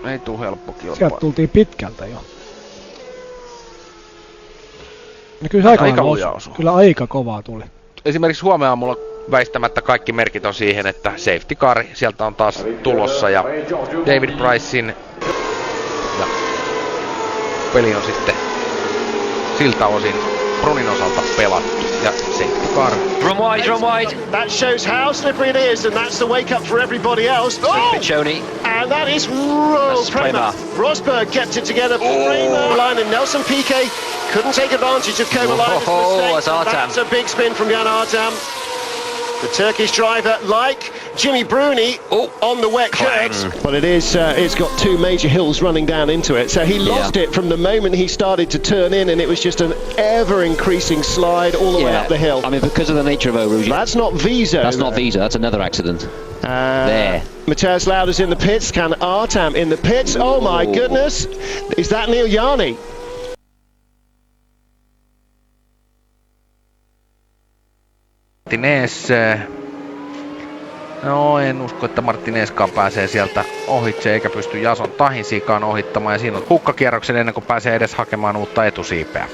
Ei tuu helppo kilpailu. Sieltä tultiin pitkältä jo. No kyllä aika lujaa osuu. Kyllä aika kovaa tuli. Esimerkiksi huomenna mulla väistämättä kaikki merkit on siihen, että safety car sieltä on taas tulossa ja David Pricein ja peli on sitten siltä osin Brunin osalta pelattu ja safety car. Run wide. That shows how slippery it is, and that's the wake up for everybody else. Oh! Piccioni. And that is Prema. Rosberg kept it together. Prema line and Nelson Piquet couldn't take advantage of Kovalainen's mistake. That's a big spin from Jan Artam. The Turkish driver, like Jimmy Bruni, on the wet curves. But it's got two major hills running down into it. So he lost it from the moment he started to turn in, and it was just an ever-increasing slide all the way up the hill. I mean, because of the nature of Eau Rouge. That's not Viso. That's not Viso, that's another accident. There. Matthias Lauda's in the pits, Can Artam in the pits. Oh my goodness, is that Neil Yarni? Martinez. No en usko, että Martinezkaan pääsee sieltä ohitse eikä pysty Jason Tahinsiikaan ohittamaan ja siinä on hukkakierroksen ennen kuin pääsee edes hakemaan uutta etusiipeä.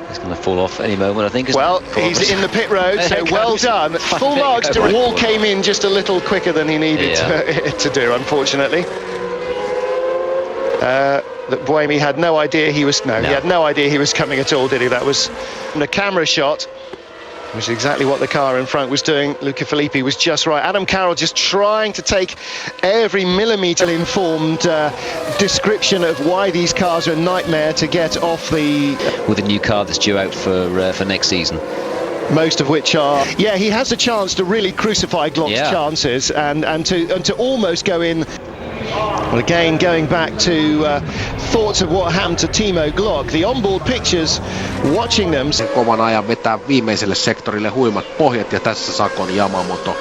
He's going to fall off any moment, I think. Well, he's in the pit road, so well done. Full marks to wall came in just a little quicker than he needed to do, unfortunately. That Buemi had no idea he had no idea he was coming at all, did he? That was the camera shot, which is exactly what the car in front was doing. Luca Filippi was just right. Adam Carroll just trying to take every millimetre informed description of why these cars are a nightmare to get off the... With a new car that's due out for next season. Most of which are... Yeah, he has a chance to really crucify Glock's chances and to almost go in... Well, again, going back to thoughts of what happened to Timo Glock, the onboard pictures, watching them. Kovan ajan vetää viimeiselle sektorille huimat pohjat ja tässä Sakon Yamamoto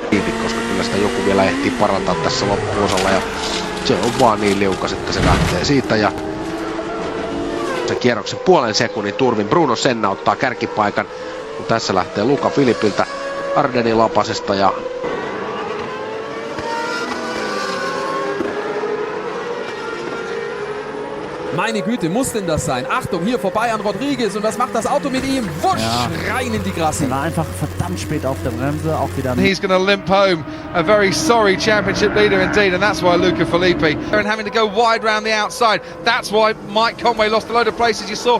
kiinni, koska kyllä sitä joku vielä ehtii parantaa tässä loppuosalla ja se on vaan niin liukas, että se lähtee siitä ja se kierroksen puolen sekunnin turvin Bruno Senna ottaa kärkipaikan, kun tässä lähtee Luca Filipiltä Ardenin lapasesta ja Meine Güte, muss denn das sein? Achtung, hier vorbei an Rodriguez und was macht das Auto mit ihm? Wusch, rein in die Grassi. War einfach verdammt spät auf der Bremse, auch wieder... He's going to limp home, a very sorry championship leader indeed, and that's why Luca Filippi and having to go wide round the outside. That's why Mike Conway lost a load of places, you saw.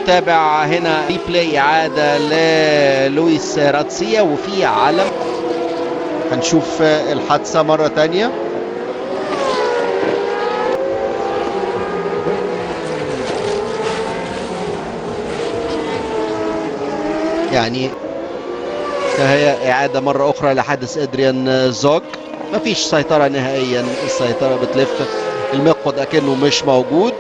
نتابع هنا ريبلاي إعادة للويس راتسيا وفي علم. هنشوف الحادثة مرة تانية. يعني هي إعادة مرة أخرى لحادث إدريان زوك. مفيش سيطرة نهائيا، السيطرة بتلف المقود أكنه مش موجود.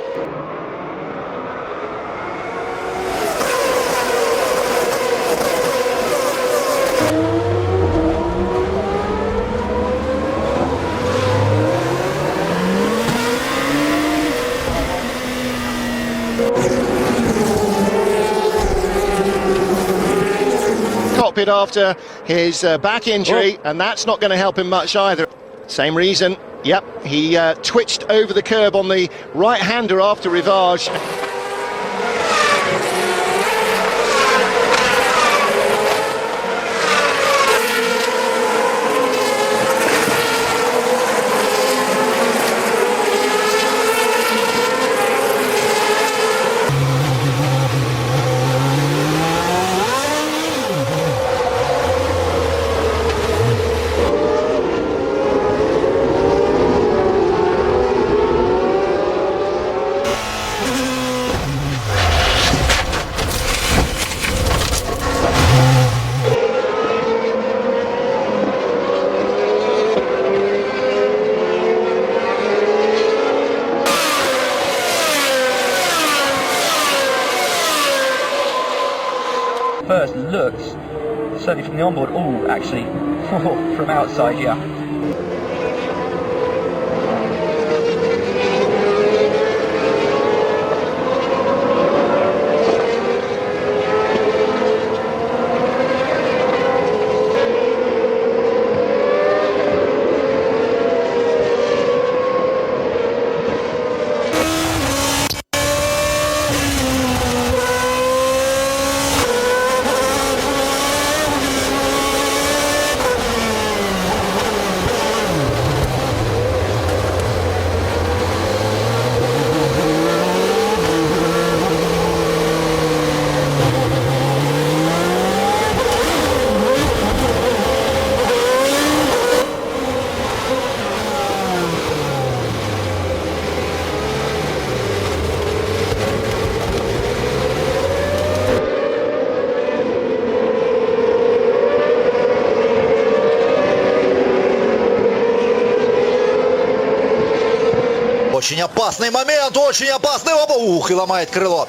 pit after his back injury, and that's not going to help him much either. Same reason, yep, he twitched over the curb on the right-hander after Rivage. First looks, certainly from the onboard, oh, actually, from outside, yeah. Очень опасный момент, очень опасный. Ух, и ломает крыло.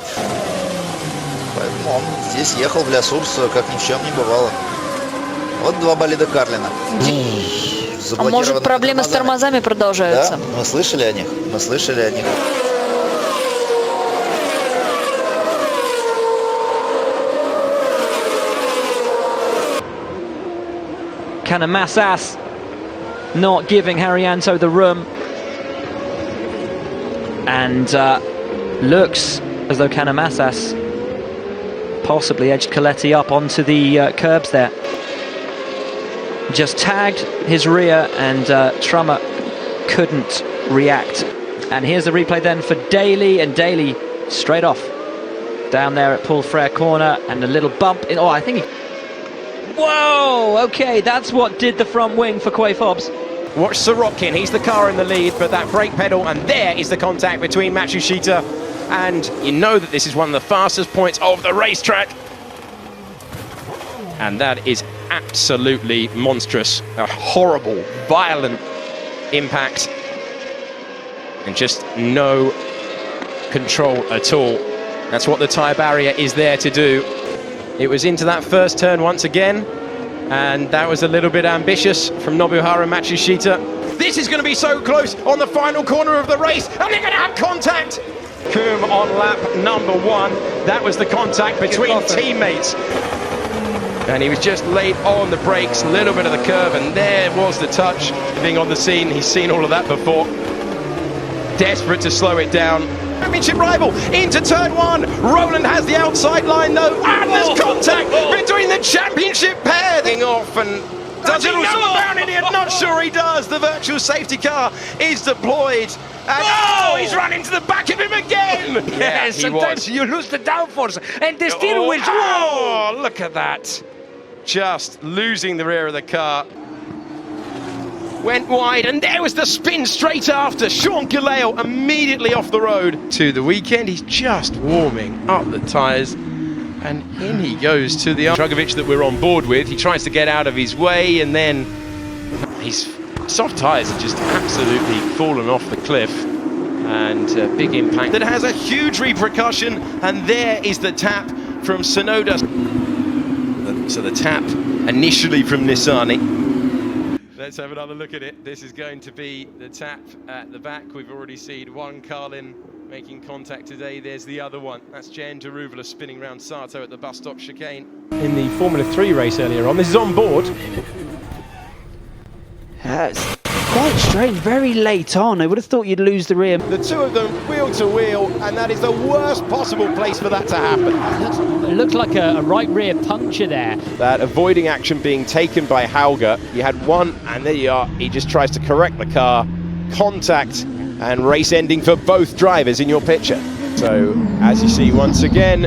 Поэтому он здесь ехал в Ля-Сурс, как ни в чем не бывало. Вот два болида Карлина. А может, проблемы с тормозами продолжаются? Да, мы слышали о них. Мы слышали о них. Canamassas not giving Haryanto the room. And looks as though Canamassas possibly edged Coletti up onto the curbs there. Just tagged his rear and Trummer couldn't react. And here's the replay then for Daly, and Daly straight off down there at Paul Frere corner, and a little bump in. Oh, I think he... Whoa, okay, that's what did the front wing for Quay Fobbs. Watch Sorokin, he's the car in the lead, but that brake pedal, and there is the contact between Matsushita, and you know that this is one of the fastest points of the racetrack. And that is absolutely monstrous. A horrible, violent impact. And just no control at all. That's what the tyre barrier is there to do. It was into that first turn once again. And that was a little bit ambitious from Nobuharu Matsushita. This is going to be so close on the final corner of the race, and they're going to have contact. Coombe on lap number 1. That was the contact between teammates. And he was just late on the brakes, a little bit of the curve, and there was the touch. Being on the scene, he's seen all of that before. Desperate to slow it down. Championship rival into turn 1. Roland has the outside line though, and there's contact between the championship pair. Off, and does he know about it? I'm not sure he does. The virtual safety car is deployed. And he's run into the back of him again. Yeah, sometimes you lose the downforce and the steering wheels. Oh, look at that. Just losing the rear of the car. Went wide, and there was the spin straight after. Sean Galeo immediately off the road. To the weekend, he's just warming up the tyres, and in he goes to the Dragovic that we're on board with. He tries to get out of his way, and then his soft tyres are just absolutely fallen off the cliff, and a big impact that has a huge repercussion. And there is the tap from Sonoda. So the tap initially from Nissani. Let's have another look at it. This is going to be the tap at the back. We've already seen one Carlin making contact today. There's the other one. That's Jan Daruvula spinning round Sato at the bus stop chicane. In the Formula 3 race earlier on, this is on board. It's quite strange, very late on. I would have thought you'd lose the rear. The two of them wheel to wheel, and that is the worst possible place for that to happen. It looked like a right rear puncture there. That avoiding action being taken by Hauger. You had one, and there you are. He just tries to correct the car. Contact and race ending for both drivers in your picture. So, as you see, once again,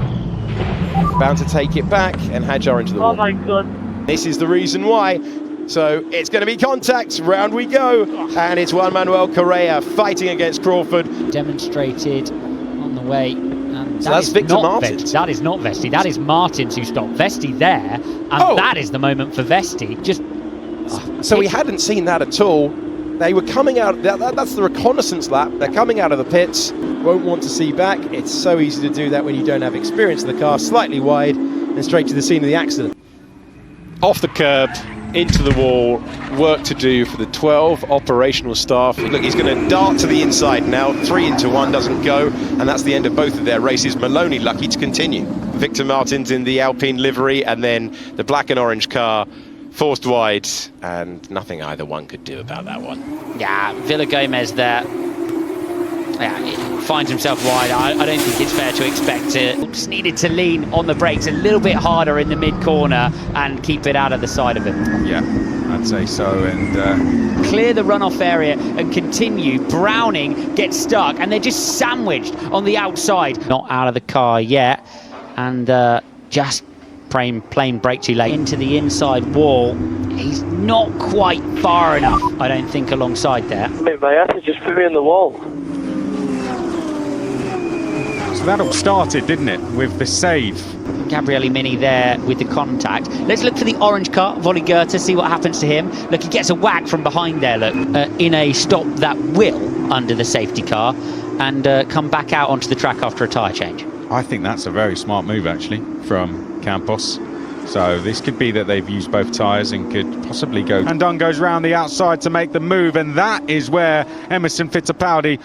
bound to take it back, and Hajar into the wall. Oh my god. This is the reason why. So it's going to be contact, round we go, and it's Juan Manuel Correa fighting against Crawford. Demonstrated on the way. And so that's Victor Martins. That is not Vesti, that is Martins who stopped Vesti there, and that is the moment for Vesti. So we hadn't seen that at all. They were coming out, that's the reconnaissance lap. They're coming out of the pits, won't want to see back. It's so easy to do that when you don't have experience of the car, slightly wide, and straight to the scene of the accident. Off the curb, into the wall, work to do for the 12 operational staff. Look, he's going to dart to the inside now, 3 into 1 doesn't go, and that's the end of both of their races. Maloney lucky to continue. Victor Martins in the Alpine livery, and then the black and orange car forced wide, and nothing either one could do about that one. Yeah, Villa Gomez there. Yeah, he finds himself wide. I don't think it's fair to expect it. Just needed to lean on the brakes a little bit harder in the mid-corner and keep it out of the side of him. Yeah, I'd say so. And clear the runoff area and continue. Browning gets stuck, and they're just sandwiched on the outside. Not out of the car yet, and just plain brake too late into the inside wall. He's not quite far enough, I don't think, alongside there. Mate, Mayata just put me in the wall. So that all started, didn't it, with the save? Gabriele Mini there with the contact. Let's look for the orange car, Volley Goethe, see what happens to him. Look, he gets a whack from behind there, look, in a stop that will under the safety car, and come back out onto the track after a tyre change. I think that's a very smart move, actually, from Campos. So this could be that they've used both tyres and could possibly go. And Dunn goes round the outside to make the move, and that is where Emerson Fittipaldi